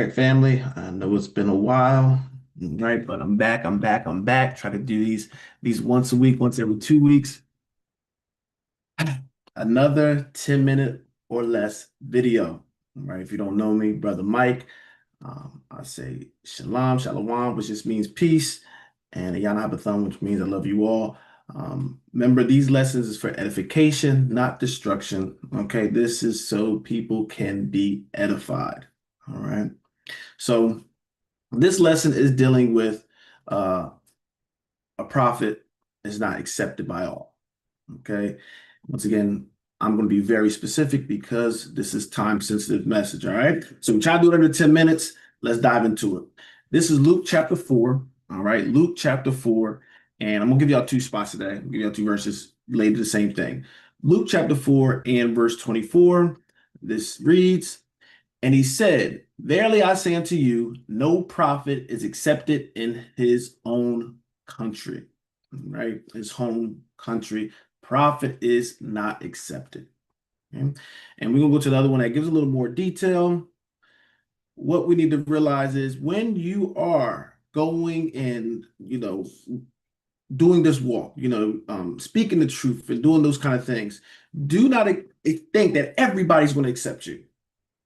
right, family. I know it's been a while, right? But I'm back. I'm back. Try to do these once a week, once every 2 weeks. Another 10-minute or less video. Right. If you don't know me, brother Mike, I say shalom, shalom, which just means peace, and yana thumb, which means I love you all. Remember, these lessons is for edification, not destruction. Okay, this is so people can be edified. All right. So this lesson is dealing with uh, a prophet is not accepted by all. Okay. Once again, I'm going to be very specific because this is time sensitive message. All right. So we try to do it under 10 minutes. Let's dive into it. This is Luke chapter 4. All right. Luke chapter 4. And I'm going to give y'all two spots today. I'll give y'all two verses related to the same thing. Luke chapter 4 and verse 24. This reads, and he said, verily I say unto you, no prophet is accepted in his own country. Right? His home country. Prophet is not accepted. Okay? And we're going to go to the other one that gives a little more detail. What we need to realize is when you are going and, doing this walk, speaking the truth and doing those kind of things, do not think that everybody's going to accept you.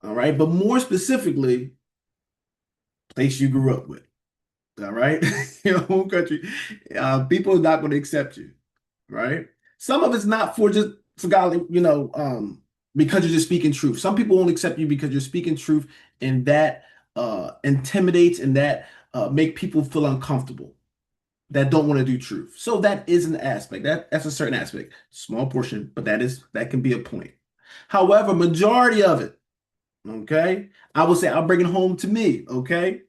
All right. But more specifically, place you grew up with. All right. Your home country. People are not going to accept you. Right. Some of it's not for godly, because you're just speaking truth. Some people won't accept you because you're speaking truth, and that intimidates and that make people feel uncomfortable that don't want to do truth. So that is an aspect. That's a certain aspect. Small portion, but that can be a point. However, majority of it, okay, I would say I'll bring it home to me, okay?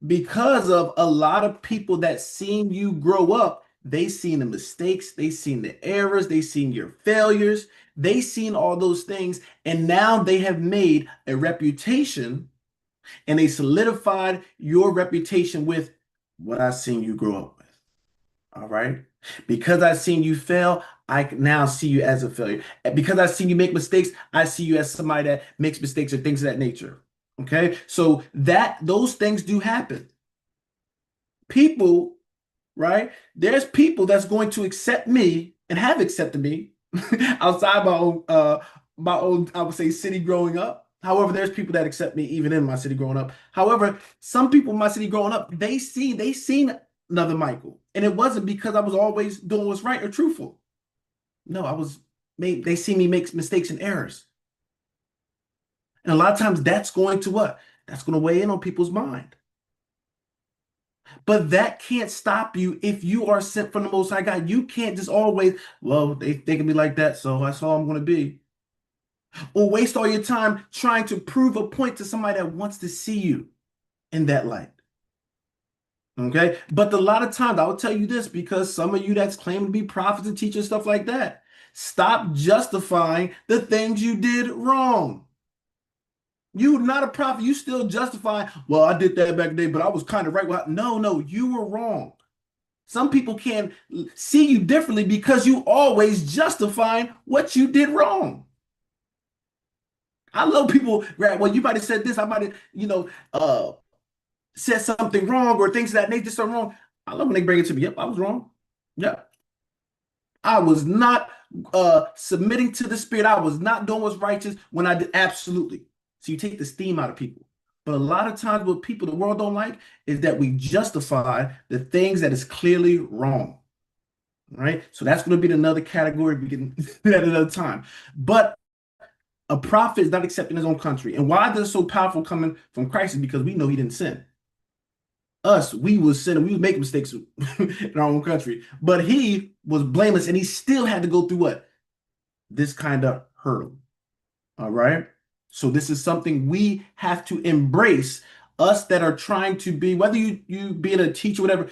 Because of a lot of people that seen you grow up, they seen the mistakes, they seen the errors, they seen your failures, they seen all those things, and now they have made a reputation and they solidified your reputation with what I seen you grow up with. All right. Because I've seen you fail, I now see you as a failure. Because I've seen you make mistakes, I see you as somebody that makes mistakes or things of that nature. Okay. So those things do happen. People, right? There's people that's going to accept me and have accepted me outside my own, I would say, city growing up. However, there's people that accept me even in my city growing up. However, some people in my city growing up, they seen another Michael. And it wasn't because I was always doing what's right or truthful. No, they see me make mistakes and errors. And a lot of times that's going to what? That's going to weigh in on people's mind. But that can't stop you if you are sent from the Most High God. You can't just always, well, they can be like that, so that's all I'm going to be. Or waste all your time trying to prove a point to somebody that wants to see you in that light. Okay. But a lot of times, I will tell you this because some of you that's claiming to be prophets and teachers, stuff like that, stop justifying the things you did wrong. You're not a prophet. You still justify, well, I did that back in the day, but I was kind of right. No, you were wrong. Some people can see you differently because you always justifying what you did wrong. I love people, right? Well, you might have said this, I might have, said something wrong or things of that nature, so wrong. I love when they bring it to me. Yep, I was wrong. Yeah. I was not submitting to the spirit. I was not doing what's righteous when I did absolutely. So you take the steam out of people. But a lot of times what people, the world don't like is that we justify the things that is clearly wrong. Right? So that's going to be another category. We can do that another time. But a prophet is not accepted in his own country. And why this is so powerful coming from Christ is because we know he didn't sin. We was sinning, we was making mistakes in our own country, but he was blameless and he still had to go through what? This kind of hurdle. All right. So this is something we have to embrace, us that are trying to be, whether you being a teacher, whatever,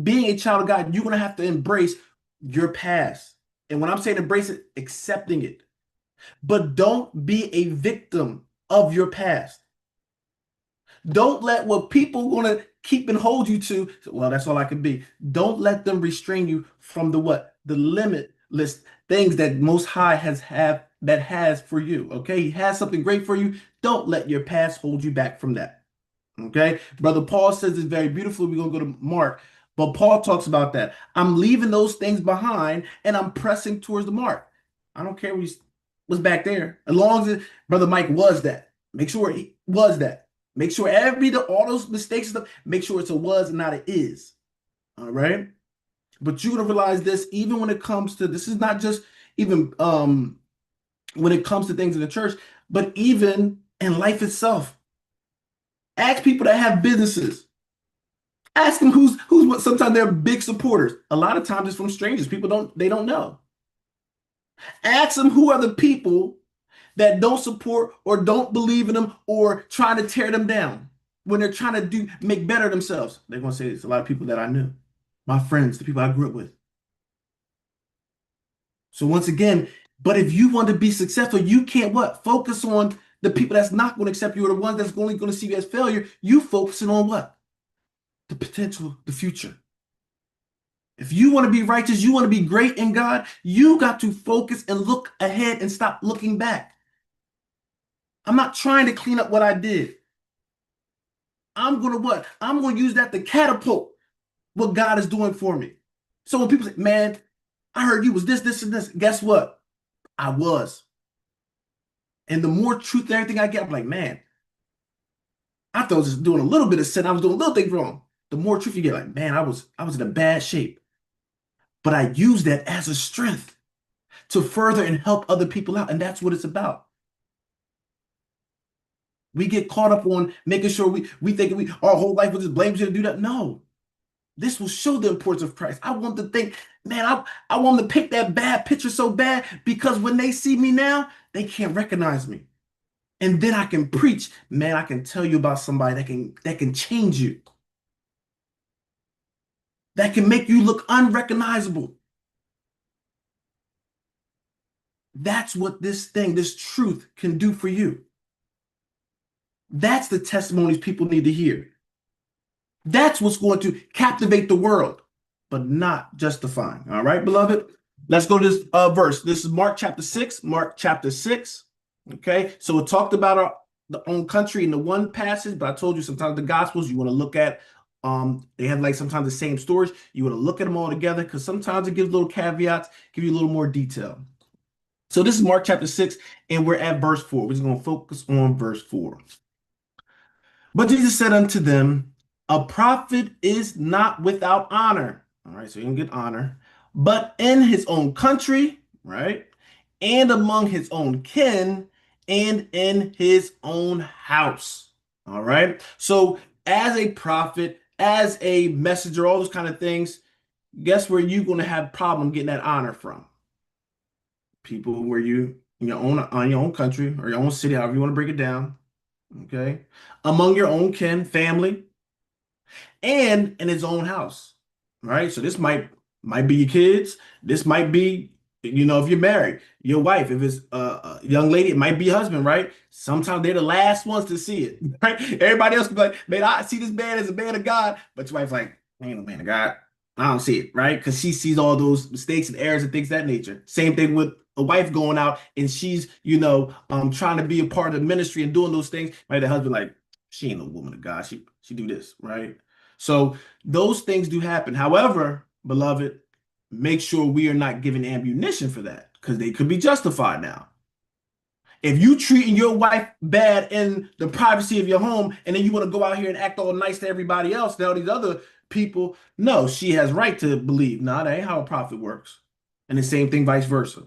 being a child of God, you're going to have to embrace your past. And when I'm saying embrace it, accepting it. But don't be a victim of your past. Don't let what people want to keep and hold you to, well, that's all I can be. Don't let them restrain you from the what? The limitless things that Most High have that has for you. Okay, he has something great for you. Don't let your past hold you back from that. Okay, brother Paul says it's very beautiful. We're gonna go to Mark, but Paul talks about that. I'm leaving those things behind and I'm pressing towards the mark. I don't care what's back there, as long as brother Mike was that. Make sure he was that. Make sure all those mistakes and stuff. Make sure it's a was and not a is. All right. But you're gonna realize this even when it comes to this is not just even when it comes to things in the church, but even in life itself. Ask people that have businesses. Ask them who's what. Sometimes they're big supporters. A lot of times it's from strangers. People don't know. Ask them who are the people that don't support or don't believe in them or trying to tear them down when they're trying to make better themselves. They're gonna say it's a lot of people that I knew, my friends, the people I grew up with. So once again, but if you want to be successful, you can't what? Focus on the people that's not going to accept you or the ones that's only going to see you as failure. You focusing on what? The potential, the future. If you want to be righteous, you want to be great in God, you got to focus and look ahead and stop looking back. I'm not trying to clean up what I did. I'm going to what? I'm going to use that to catapult what God is doing for me. So when people say, man, I heard you was this, and this, guess what? I was. And the more truth and everything I get, I'm like, man, I thought I was just doing a little bit of sin. I was doing little things wrong. The more truth you get, like, man, I was in a bad shape. But I use that as a strength to further and help other people out. And that's what it's about. We get caught up on making sure we think our whole life was just blame you to do that. No, this will show the importance of Christ. I want to think, man, I want to pick that bad picture so bad because when they see me now, they can't recognize me. And then I can preach, man, I can tell you about somebody that can change you, that can make you look unrecognizable. That's what this truth can do for you. That's the testimonies people need to hear. That's what's going to captivate the world, but not justifying. All right, beloved? Let's go to this verse. This is Mark chapter 6. Mark chapter 6. Okay, so it talked about the own country in the one passage, but I told you sometimes the Gospels you want to look at. They have like sometimes the same stories. You want to look at them all together because sometimes it gives little caveats, give you a little more detail. So this is Mark chapter 6, and we're at verse 4. We're just going to focus on verse 4. But Jesus said unto them, a prophet is not without honor. All right, so you can get honor, but in his own country, right? And among his own kin, and in his own house. All right. So as a prophet, as a messenger, all those kind of things, guess where you're going to have problem getting that honor from? People where you in your own country or your own city, however you want to break it down. Okay. Among your own kin, family, and in his own house. Right? So this might be your kids. This might be, if you're married, your wife. If it's a young lady, it might be your husband, right? Sometimes they're the last ones to see it, right? Everybody else can be like, man, I see this man as a man of God, but your wife's like, I ain't no man of God. I don't see it, right? Because she sees all those mistakes and errors and things of that nature. Same thing with a wife going out and she's, trying to be a part of the ministry and doing those things. Right? The husband like, she ain't no woman of God. She do this, right? So those things do happen. However, beloved, make sure we are not giving ammunition for that because they could be justified now. If you treating your wife bad in the privacy of your home and then you want to go out here and act all nice to everybody else, now these other people, no, she has right to believe. No, that ain't how a prophet works. And the same thing vice versa.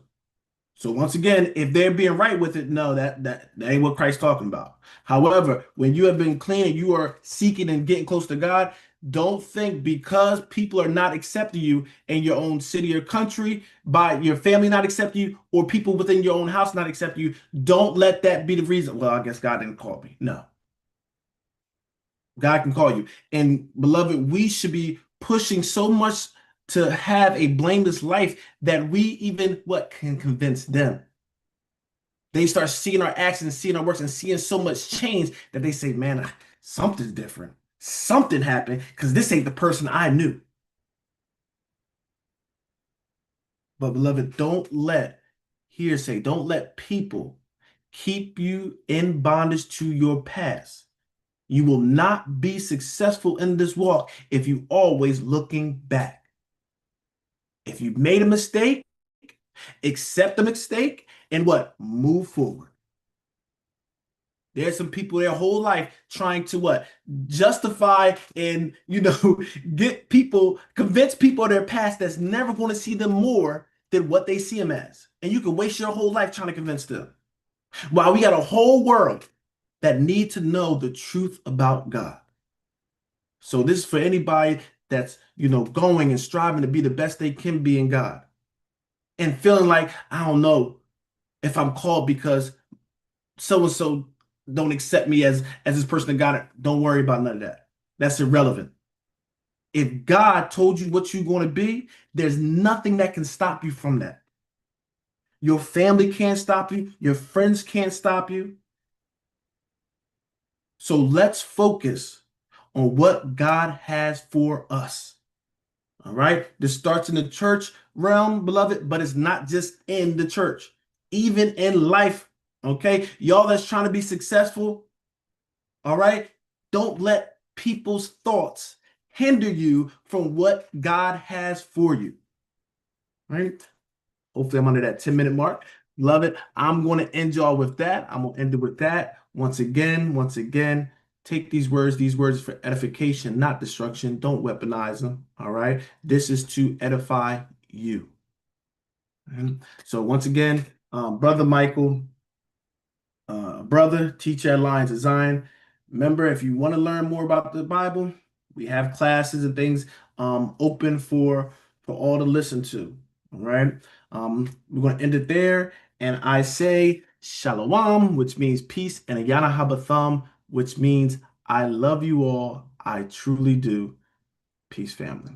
So once again, if they're being right with it, no, that ain't what Christ's talking about. However, when you have been clean and you are seeking and getting close to God, don't think because people are not accepting you in your own city or country, by your family not accepting you, or people within your own house not accepting you, don't let that be the reason. Well, I guess God didn't call me. No, God can call you. And beloved, we should be pushing so much to have a blameless life that we even what can convince them. They start seeing our actions, seeing our works, and seeing so much change that they say, man, something's different. Something happened because this ain't the person I knew. But beloved, don't let hearsay. Don't let people keep you in bondage to your past. You will not be successful in this walk if you always looking back. If you made a mistake, accept the mistake and what? Move forward. There's some people their whole life trying to what? Justify and, get people, convince people of their past that's never going to see them more than what they see them as. And you can waste your whole life trying to convince them. While we got a whole world that need to know the truth about God. So this is for anybody that's, going and striving to be the best they can be in God and feeling like, I don't know if I'm called because so and so don't accept me as this person that got it. Don't worry about none of that. That's irrelevant. If God told you what you're going to be, there's nothing that can stop you from that. Your family can't stop you. Your friends can't stop you. So let's focus on what God has for us. All right. This starts in the church realm, beloved, but it's not just in the church, even in life. Okay. Y'all that's trying to be successful. All right. Don't let people's thoughts hinder you from what God has for you. Right. Hopefully I'm under that 10-minute mark. Love it. I'm going to end y'all with that. I'm going to end it with that. Once again, take these words for edification, not destruction. Don't weaponize them. All right. This is to edify you. And so once again, Brother Michael, brother, teacher at Lions of Zion. Remember, if you want to learn more about the Bible, we have classes and things open for all to listen to. All right. We're going to end it there. And I say shalom, which means peace, and ayana habatham, which means I love you all. I truly do. Peace, family.